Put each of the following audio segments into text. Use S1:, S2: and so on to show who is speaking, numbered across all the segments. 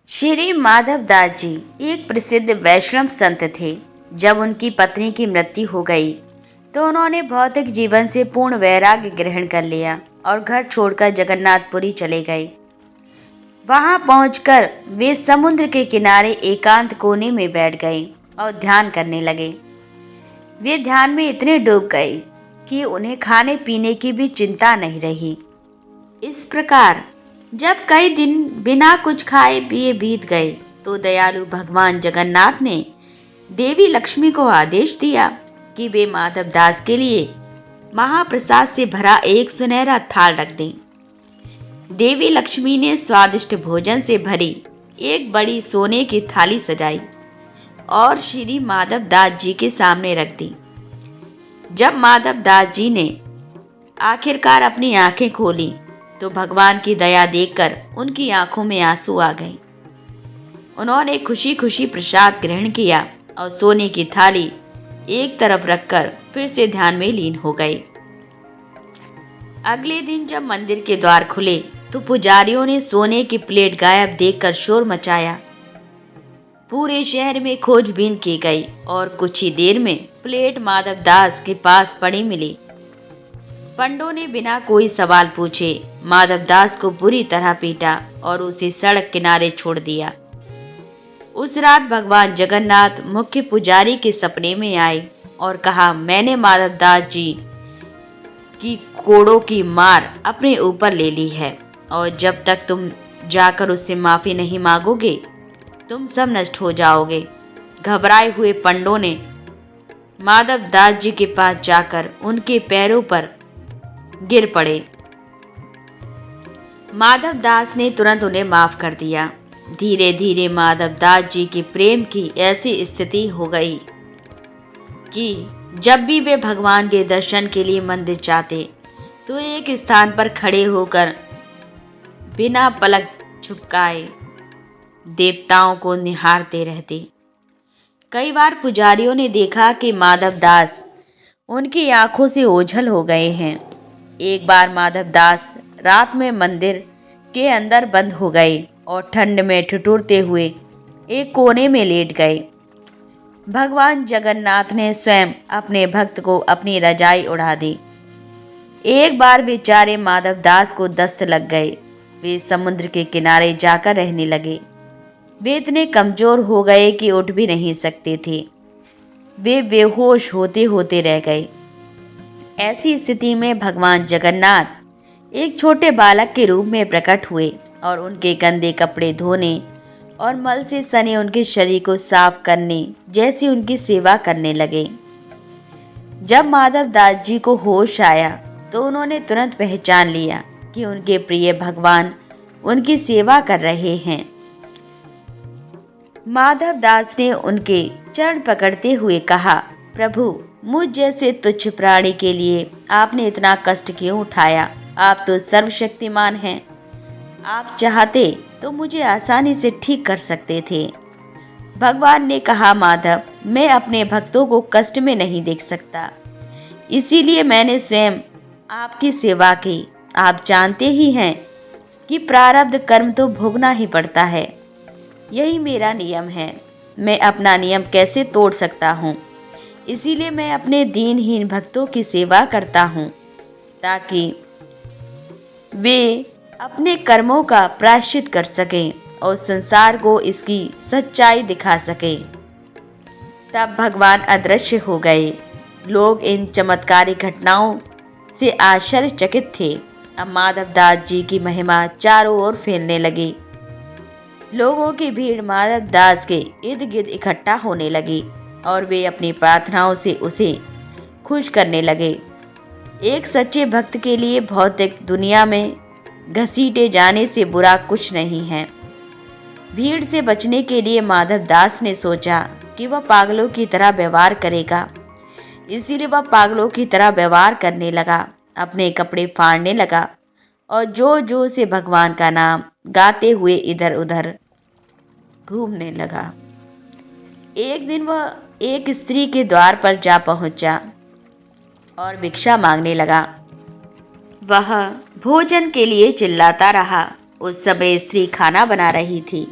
S1: श्री माधव दास जी एक प्रसिद्ध वैष्णव संत थे। जब उनकी पत्नी की मृत्यु हो गई तो उन्होंने भौतिक जीवन से पूर्ण वैराग्य ग्रहण कर लिया और घर छोड़कर जगन्नाथपुरी चले गए। वहां पहुंचकर वे समुद्र के किनारे एकांत कोने में बैठ गए और ध्यान करने लगे। वे ध्यान में इतने डूब गए कि उन्हें खाने पीने की भी चिंता नहीं रही। इस प्रकार जब कई दिन बिना कुछ खाए पिए बीत गए तो दयालु भगवान जगन्नाथ ने देवी लक्ष्मी को आदेश दिया कि वे माधव दास के लिए महाप्रसाद से भरा एक सुनहरा थाल रख दें। देवी लक्ष्मी ने स्वादिष्ट भोजन से भरी एक बड़ी सोने की थाली सजाई और श्री माधव दास जी के सामने रख दी। जब माधव दास जी ने आखिरकार अपनी आंखें खोली तो भगवान की दया देखकर उनकी आंखों में आंसू आ गए। उन्होंने खुशी खुशी प्रसाद ग्रहण किया और सोने की थाली एक तरफ रखकर फिर से ध्यान में लीन हो गए। अगले दिन जब मंदिर के द्वार खुले तो पुजारियों ने सोने की प्लेट गायब देखकर शोर मचाया। पूरे शहर में खोजबीन की गई और कुछ ही देर में प्लेट माधव दास के पास पड़ी मिली। पंडों ने बिना कोई सवाल पूछे माधव दास को बुरी तरह पीटा और उसे सड़क किनारे छोड़ दिया। उस रात भगवान जगन्नाथ मुख्य पुजारी के सपने में आए और कहा, मैंने माधव दास जी की कोड़ों की मार अपने ऊपर ले ली है और जब तक तुम जाकर उससे माफी नहीं मांगोगे तुम सब नष्ट हो जाओगे। घबराए हुए पंडों ने माधव दास जी के पास जाकर उनके पैरों पर गिर पड़े। माधव दास ने तुरंत उन्हें माफ कर दिया। धीरे धीरे माधव दास जी के प्रेम की ऐसी स्थिति हो गई कि जब भी वे भगवान के दर्शन के लिए मंदिर जाते तो एक स्थान पर खड़े होकर बिना पलक झपकाए देवताओं को निहारते रहते। कई बार पुजारियों ने देखा कि माधव दास उनकी आंखों से ओझल हो गए हैं। एक बार माधव दास रात में मंदिर के अंदर बंद हो गए और ठंड में ठिठुरते हुए एक कोने में लेट गए। भगवान जगन्नाथ ने स्वयं अपने भक्त को अपनी रजाई उड़ा दी। एक बार बेचारे माधव दास को दस्त लग गए। वे समुद्र के किनारे जाकर रहने लगे। वे इतने कमजोर हो गए कि उठ भी नहीं सकते थे। वे बेहोश होते होते रह गए। ऐसी स्थिति में भगवान जगन्नाथ एक छोटे बालक के रूप में प्रकट हुए और उनके गंदे कपड़े धोने और मल से सने उनके शरीर को साफ करने जैसी उनकी सेवा करने लगे। जब माधव दास जी को होश आया तो उन्होंने तुरंत पहचान लिया कि उनके प्रिय भगवान उनकी सेवा कर रहे हैं। माधव दास ने उनके चरण पकड़ते हुए कहा, प्रभु, मुझ जैसे तुच्छ प्राणी के लिए आपने इतना कष्ट क्यों उठाया? आप तो सर्वशक्तिमान हैं। आप चाहते तो मुझे आसानी से ठीक कर सकते थे। भगवान ने कहा, माधव, मैं अपने भक्तों को कष्ट में नहीं देख सकता, इसीलिए मैंने स्वयं आपकी सेवा की। आप जानते ही हैं कि प्रारब्ध कर्म तो भोगना ही पड़ता है। यही मेरा नियम है। मैं अपना नियम कैसे तोड़ सकता हूँ? इसीलिए मैं अपने दीनहीन भक्तों की सेवा करता हूँ ताकि वे अपने कर्मों का प्रायश्चित कर सकें और संसार को इसकी सच्चाई दिखा सकें। तब भगवान अदृश्य हो गए। लोग इन चमत्कारिक घटनाओं से आश्चर्यचकित थे। अब माधव दास जी की महिमा चारों ओर फैलने लगी। लोगों की भीड़ माधव दास के इर्द गिर्द इकट्ठा होने लगी और वे अपनी प्रार्थनाओं से उसे खुश करने लगे। एक सच्चे भक्त के लिए भौतिक दुनिया में घसीटे जाने से बुरा कुछ नहीं है। भीड़ से बचने के लिए माधव दास ने सोचा कि वह पागलों की तरह व्यवहार करेगा। इसीलिए वह पागलों की तरह व्यवहार करने लगा, अपने कपड़े फाड़ने लगा और जोर जोर से भगवान का नाम गाते हुए इधर उधर घूमने लगा। एक दिन वह एक स्त्री के द्वार पर जा पहुंचा और भिक्षा मांगने लगा। वह भोजन के लिए चिल्लाता रहा। उस समय स्त्री खाना बना रही थी।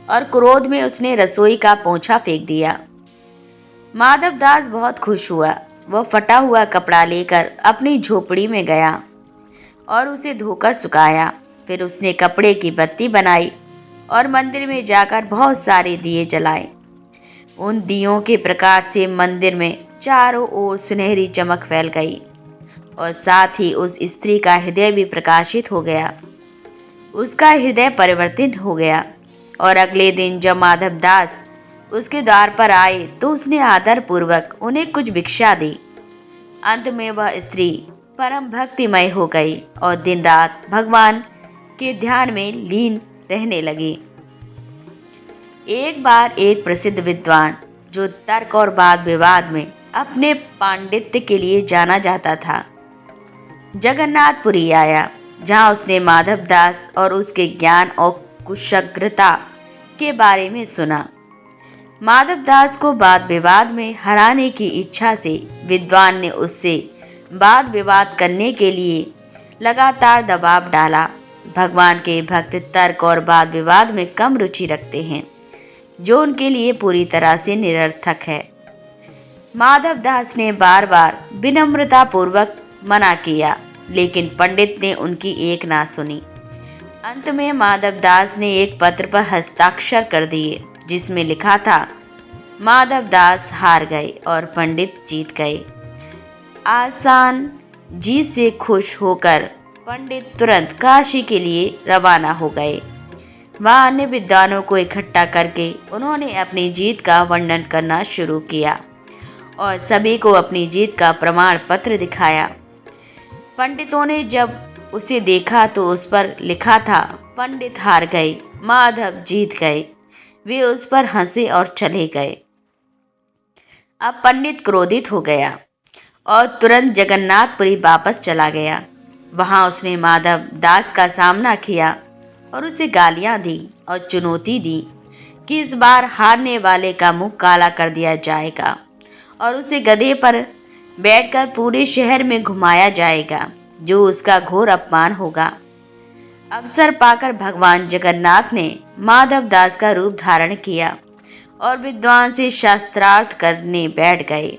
S1: और क्रोध में उसने रसोई का पोंछा फेंक दिया। माधव दास बहुत खुश हुआ। वह फटा हुआ कपड़ा लेकर अपनी झोपड़ी में गया और उसे धोकर सुखाया। फिर उसने कपड़े की बत्ती बनाई और मंदिर में जाकर बहुत सारे दिए जलाए। उन दियों के प्रकाश से मंदिर में चारों ओर सुनहरी चमक फैल गई और साथ ही उस स्त्री का हृदय भी प्रकाशित हो गया। उसका हृदय परिवर्तित हो गया और अगले दिन जब माधव दास उसके द्वार पर आए तो उसने आदर पूर्वक उन्हें कुछ भिक्षा दी। अंत में वह स्त्री परम भक्तिमय हो गई और दिन रात भगवान के ध्यान में लीन रहने लगी। एक बार एक प्रसिद्ध विद्वान जो तर्क और वाद विवाद में अपने पांडित्य के लिए जाना जाता था, जगन्नाथपुरी आया, जहां उसने माधव दास और उसके ज्ञान और कुशग्रता के बारे में सुना। माधव दास को वाद विवाद में हराने की इच्छा से विद्वान ने उससे वाद विवाद करने के लिए लगातार दबाव डाला। भगवान के भक्त तर्क और वाद विवाद में कम रुचि रखते हैं, जो उनके लिए पूरी तरह से निरर्थक है। माधव दास ने बार बार विनम्रता पूर्वक मना किया, लेकिन पंडित ने उनकी एक ना सुनी। अंत में माधव दास ने एक पत्र पर हस्ताक्षर कर दिए, जिसमें लिखा था, माधव दास हार गए और पंडित जीत गए। आसान जीत से खुश होकर पंडित तुरंत काशी के लिए रवाना हो गए। वहां अन्य विद्वानों को इकट्ठा करके उन्होंने अपनी जीत का वर्णन करना शुरू किया और सभी को अपनी जीत का प्रमाण पत्र दिखाया। पंडितों ने जब उसे देखा तो उस पर लिखा था, पंडित हार गए, माधव जीत गए। वे उस पर हंसे और चले गए। अब पंडित क्रोधित हो गया और तुरंत जगन्नाथपुरी वापस चला गया। वहां उसने माधव दास का सामना किया और उसे गालियां दी और चुनौती दी कि इस बार हारने वाले का मुंह काला कर दिया जाएगा और उसे गधे पर बैठकर पूरे शहर में घुमाया जाएगा, जो उसका घोर अपमान होगा। अवसर पाकर भगवान जगन्नाथ ने माधव दास का रूप धारण किया और विद्वान से शास्त्रार्थ करने बैठ गए।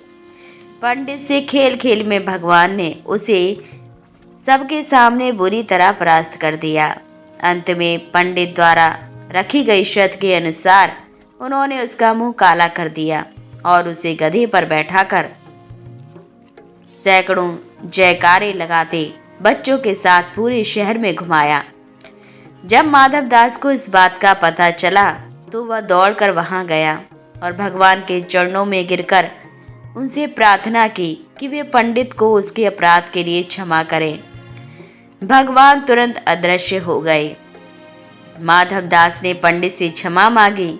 S1: पंडित से खेल खेल में भगवान ने उसे सबके सामने बुरी तरह परास्त कर दिया। अंत में पंडित द्वारा रखी गई शर्त के अनुसार उन्होंने उसका मुंह काला कर दिया और उसे गधे पर बैठाकर सैकड़ों जयकारे लगाते बच्चों के साथ पूरे शहर में घुमाया। जब माधव दास को इस बात का पता चला तो वह दौड़कर वहां गया और भगवान के चरणों में गिरकर उनसे प्रार्थना की कि वे पंडित को उसके अपराध के लिए क्षमा करें। भगवान तुरंत अदृश्य हो गए। माधव दास ने पंडित से क्षमा मांगी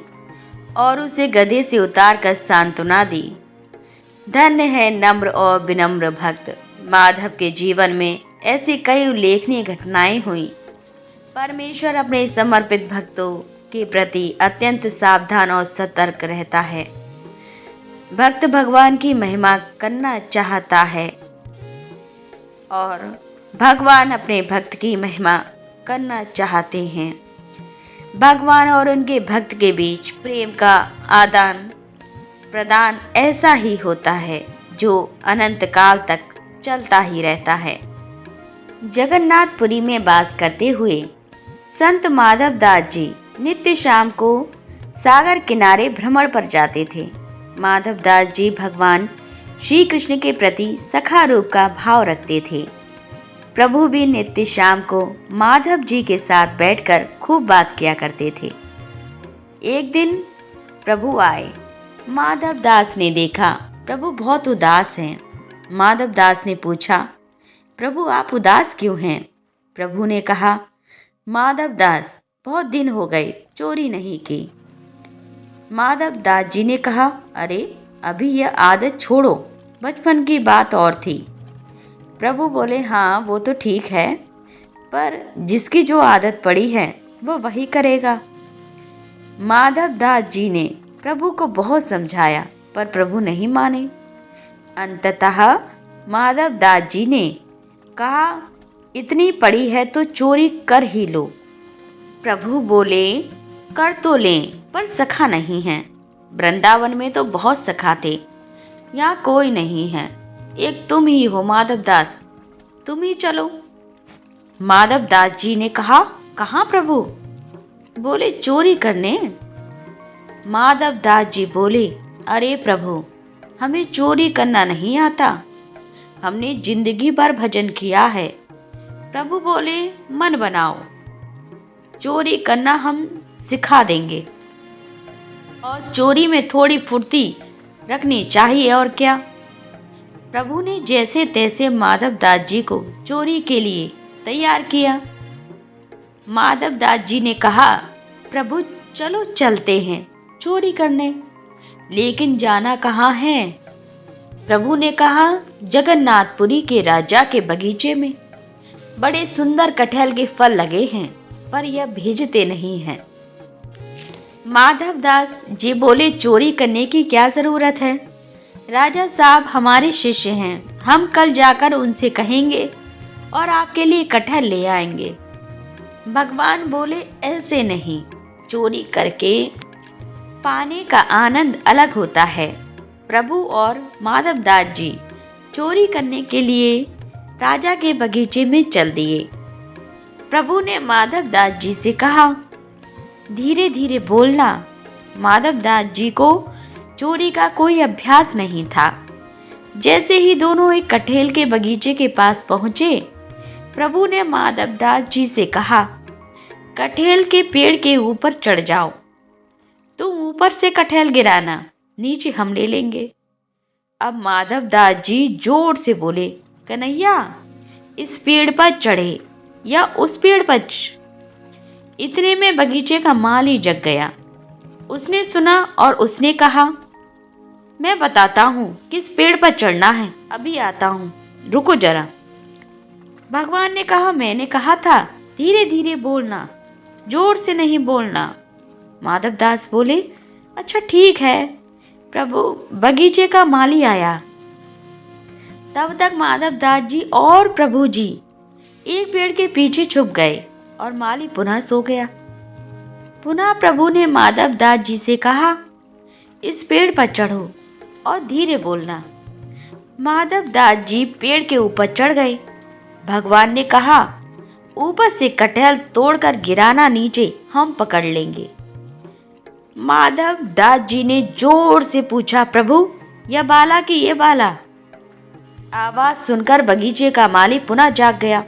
S1: और उसे गधे से उतारकर सांत्वना दी। धन्य है नम्र और विनम्र भक्त। माधव के जीवन में ऐसी कई उल्लेखनीय घटनाएं हुई। परमेश्वर अपने समर्पित भक्तों के प्रति अत्यंत सावधान और सतर्क रहता है। भक्त भगवान की महिमा करना चाहता है और भगवान अपने भक्त की महिमा करना चाहते हैं। भगवान और उनके भक्त के बीच प्रेम का आदान प्रदान ऐसा ही होता है जो अनंत काल तक चलता ही रहता है। जगन्नाथपुरी में वास करते हुए संत माधव दास जी नित्य शाम को सागर किनारे भ्रमण पर जाते थे। माधव दास जी भगवान श्री कृष्ण के प्रति सखा रूप का भाव रखते थे। प्रभु भी नित्य शाम को माधव जी के साथ बैठकर खूब बात किया करते थे। एक दिन प्रभु आए। माधव दास ने देखा प्रभु बहुत उदास हैं। माधव दास ने पूछा, प्रभु आप उदास क्यों हैं? प्रभु ने कहा, माधव दास बहुत दिन हो गए चोरी नहीं की। माधव दास जी ने कहा, अरे अभी यह आदत छोड़ो, बचपन की बात और थी। प्रभु बोले, हाँ वो तो ठीक है, पर जिसकी जो आदत पड़ी है वो वही करेगा। माधव दास जी ने प्रभु को बहुत समझाया, पर प्रभु नहीं माने। अंततः माधव दास जी ने कहा, इतनी पड़ी है तो चोरी कर ही लो। प्रभु बोले, कर तो लें पर सखा नहीं है। वृंदावन में तो बहुत सखा थे, यहाँ कोई नहीं है। एक तुम ही हो माधवदास, तुम ही चलो। माधवदास जी ने कहा, कहाँ प्रभु? बोले, चोरी करने। माधवदास जी बोले, अरे प्रभु, हमें चोरी करना नहीं आता, हमने जिंदगी भर भजन किया है। प्रभु बोले, मन बनाओ, चोरी करना हम सिखा देंगे, और चोरी में थोड़ी फुर्ती रखनी चाहिए और क्या। प्रभु ने जैसे तैसे माधवदास जी को चोरी के लिए तैयार किया। माधवदास जी ने कहा, प्रभु चलो चलते हैं चोरी करने, लेकिन जाना कहाँ है? प्रभु ने कहा, जगन्नाथपुरी के राजा के बगीचे में बड़े सुंदर कटहल के फल लगे हैं, पर यह भेजते नहीं हैं। माधवदास जी बोले, चोरी करने की क्या जरूरत है? राजा साहब हमारे शिष्य हैं, हम कल जाकर उनसे कहेंगे और आपके लिए कटहल ले आएंगे। भगवान बोले, ऐसे नहीं, चोरी करके पाने का आनंद अलग होता है। प्रभु और माधवदास जी चोरी करने के लिए राजा के बगीचे में चल दिए। प्रभु ने माधवदास जी से कहा, धीरे धीरे बोलना। माधवदास जी को चोरी का कोई अभ्यास नहीं था। जैसे ही दोनों एक कटहल के बगीचे के पास पहुंचे, प्रभु ने माधवदास जी से कहा, कटहल के पेड़ के ऊपर चढ़ जाओ, तुम ऊपर से कटहल गिराना, नीचे हम ले लेंगे। अब माधवदास जी जोर से बोले, कन्हैया इस पेड़ पर चढ़े या उस पेड़ पर। इतने में बगीचे का माली जग गया। उसने सुना और उसने कहा, मैं बताता हूँ किस पेड़ पर चढ़ना है, अभी आता हूँ, रुको जरा। भगवान ने कहा, मैंने कहा था धीरे धीरे बोलना, जोर से नहीं बोलना। माधवदास बोले, अच्छा ठीक है। प्रभु बगीचे का माली आया। तब तक माधवदास जी और प्रभु जी एक पेड़ के पीछे छुप गए और माली पुनः सो गया। पुनः प्रभु ने माधवदास जी से कहा, इस पेड़ पर चढ़ो और धीरे बोलना। माधवदास जी पेड़ के ऊपर चढ़ गए। भगवान ने कहा, ऊपर से कटहल तोड़कर गिराना नीचे, हम पकड़ लेंगे। माधवदास जी ने जोर से पूछा, प्रभु यह बाला कि ये बाला? आवाज सुनकर बगीचे का माली पुनः जाग गया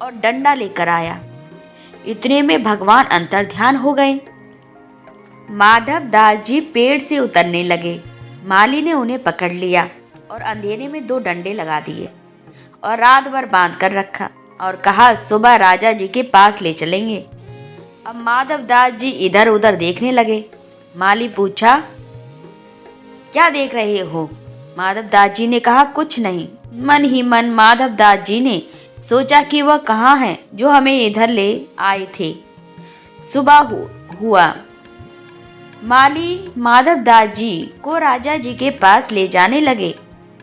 S1: और डंडा लेकर आया। इतने में भगवान अंतर्ध्यान हो गए। माधवदास जी पेड़ से उतरने लगे। माली ने उन्हें पकड़ लिया और अंधेरे में 2 डंडे लगा दिए और रात भर बांध कर रखा और कहा, सुबह राजा जी के पास ले चलेंगे। अब माधवदास जी इधर उधर देखने लगे। माली पूछा, क्या देख रहे हो? माधवदास जी ने कहा, कुछ नहीं। मन ही मन माधवदास जी ने सोचा कि वह कहाँ है जो हमें इधर ले आए थे। सुबह हुआ। माली माधवदास जी को राजा जी के पास ले जाने लगे।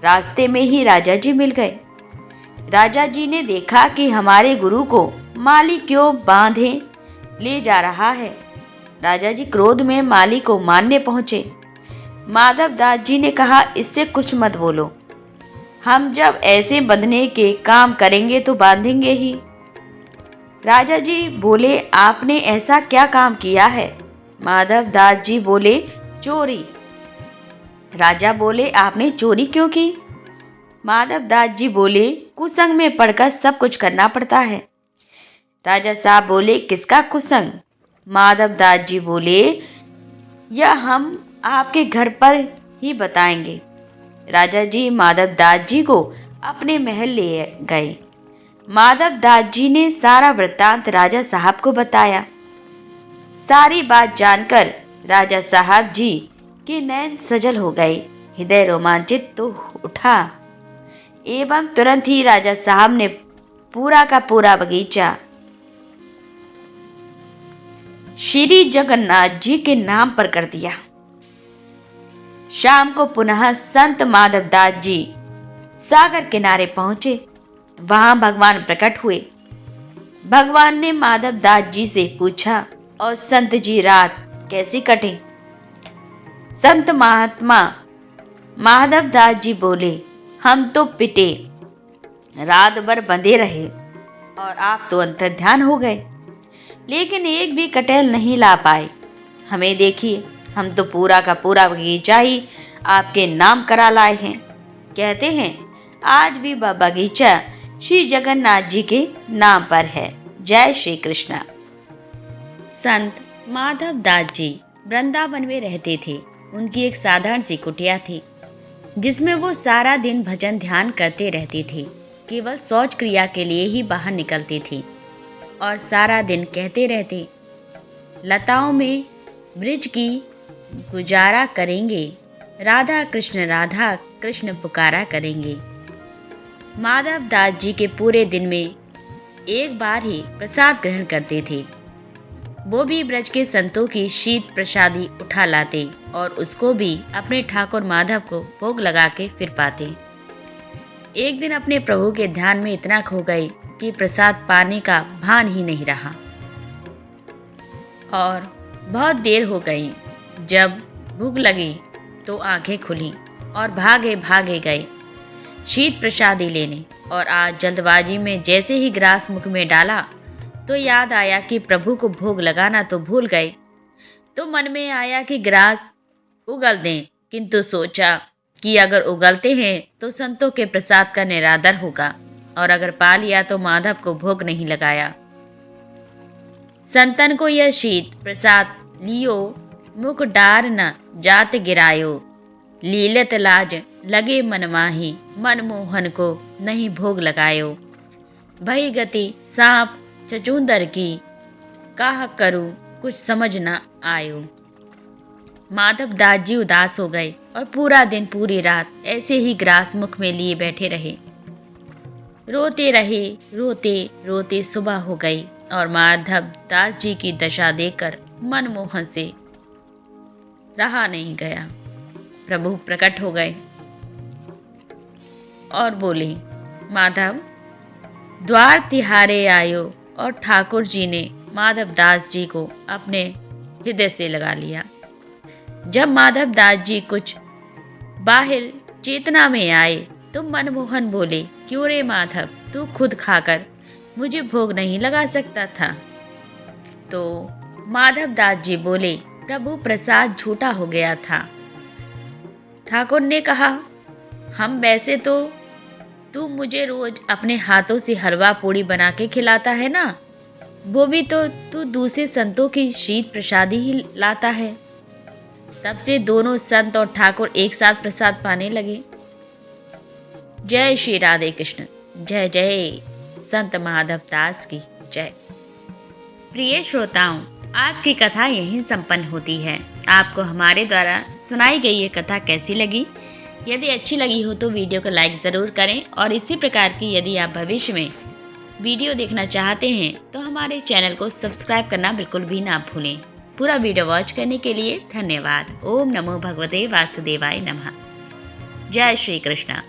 S1: रास्ते में ही राजा जी मिल गए। राजा जी ने देखा कि हमारे गुरु को माली क्यों बांधे ले जा रहा है। राजा जी क्रोध में माली को मारने पहुंचे। माधवदास जी ने कहा, इससे कुछ मत बोलो, हम जब ऐसे बंधने के काम करेंगे तो बांधेंगे ही। राजा जी बोले, आपने ऐसा क्या काम किया है? माधवदास जी बोले, चोरी। राजा बोले, आपने चोरी क्यों की? माधवदास जी बोले, कुसंग में पड़कर सब कुछ करना पड़ता है। राजा साहब बोले, किसका कुसंग? माधवदास जी बोले, यह हम आपके घर पर ही बताएंगे। राजा जी माधवदास जी को अपने महल ले गए। माधवदास जी ने सारा वृत्तांत राजा साहब को बताया। सारी बात जानकर राजा साहब जी के नैन सजल हो गए, हृदय रोमांचित तो उठा। एवं तुरंत ही राजा साहब ने पूरा का पूरा बगीचा श्री जगन्नाथ जी के नाम पर कर दिया। शाम को पुनः संत माधवदास जी सागर किनारे पहुंचे। वहां भगवान प्रकट हुए। भगवान ने माधवदास जी से पूछा, और संत जी रात कैसी कटे। संत महात्मा माधव दास जी बोले, हम तो पिटे, रात भर बंधे रहे और आप तो अंतर्ध्यान हो गए, लेकिन एक भी कटहल नहीं ला पाए। हमें देखिए, हम तो पूरा का पूरा बगीचा ही आपके नाम करा लाए हैं। कहते हैं आज भी वह बगीचा श्री जगन्नाथ जी के नाम पर है। जय श्री कृष्णा। संत माधव दास जी वृंदावन में रहते थे। उनकी एक साधारण सी कुटिया थी, जिसमें वो सारा दिन भजन ध्यान करते रहते थे। केवल शौच क्रिया के लिए ही बाहर निकलते थे और सारा दिन कहते रहते, लताओं में ब्रिज की गुजारा करेंगे, राधा कृष्ण पुकारा करेंगे। माधव दास जी के पूरे दिन में एक बार ही प्रसाद ग्रहण करते थे। वो भी ब्रज के संतों की शीत प्रसादी उठा लाते और उसको भी अपने ठाकुर माधव को भोग लगा के फिर पाते। एक दिन अपने प्रभु के ध्यान में इतना खो गए कि प्रसाद पाने का भान ही नहीं रहा और बहुत देर हो गई। जब भूख लगी तो आंखें खुली और भागे भागे गए शीत प्रसादी लेने। और आज जल्दबाजी में जैसे ही ग्रास मुख में डाला तो याद आया कि प्रभु को भोग लगाना तो भूल गए। तो मन में आया कि ग्रास उगल दें, किंतु सोचा कि अगर उगलते हैं तो संतों के प्रसाद का निरादर होगा और अगर पा लिया तो माधव को भोग नहीं लगाया। संतन को यह शीत प्रसाद लियो, मुख डार न जात गिरायो, लीलत लाज लगे मन माही, मनमोहन को नहीं भोग लगायो। भई गति सांप चचूंदर की, काह करूं कुछ समझ न आयो। माधव दास जी उदास हो गए और पूरा दिन पूरी रात ऐसे ही ग्रास मुख में लिए बैठे रहे। रोते रहे, रोते रोते सुबह हो गई और माधव दास जी की दशा देखकर मनमोहन से रहा नहीं गया। प्रभु प्रकट हो गए और बोले, माधव द्वार तिहारे आयो। और ठाकुर जी ने माधव दास जी को अपने हृदय से लगा लिया। जब माधव दास जी कुछ बाहर चेतना में आए तो मनमोहन बोले, क्यों रे माधव, तू खुद खाकर मुझे भोग नहीं लगा सकता था। तो माधव दास जी बोले, प्रभु प्रसाद झूठा हो गया था। ठाकुर ने कहा, हम वैसे तो तू मुझे रोज अपने हाथों से हलवा पूड़ी बना के खिलाता है ना, वो भी तो तू दूसरे संतों की शीत प्रसादी ही लाता है। तब से दोनों संत और ठाकुर एक साथ प्रसाद पाने लगे। जय श्री राधे कृष्ण। जय जय संत माधव दास की जय। प्रिय श्रोताओं, आज की कथा यहीं संपन्न होती है। आपको हमारे द्वारा सुनाई गई ये कथा कैसी लगी? यदि अच्छी लगी हो तो वीडियो को लाइक ज़रूर करें और इसी प्रकार की यदि आप भविष्य में वीडियो देखना चाहते हैं तो हमारे चैनल को सब्सक्राइब करना बिल्कुल भी ना भूलें। पूरा वीडियो वॉच करने के लिए धन्यवाद। ओम नमो भगवते वासुदेवाय नमः। जय श्री कृष्णा।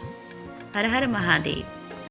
S1: हर हर महादेव।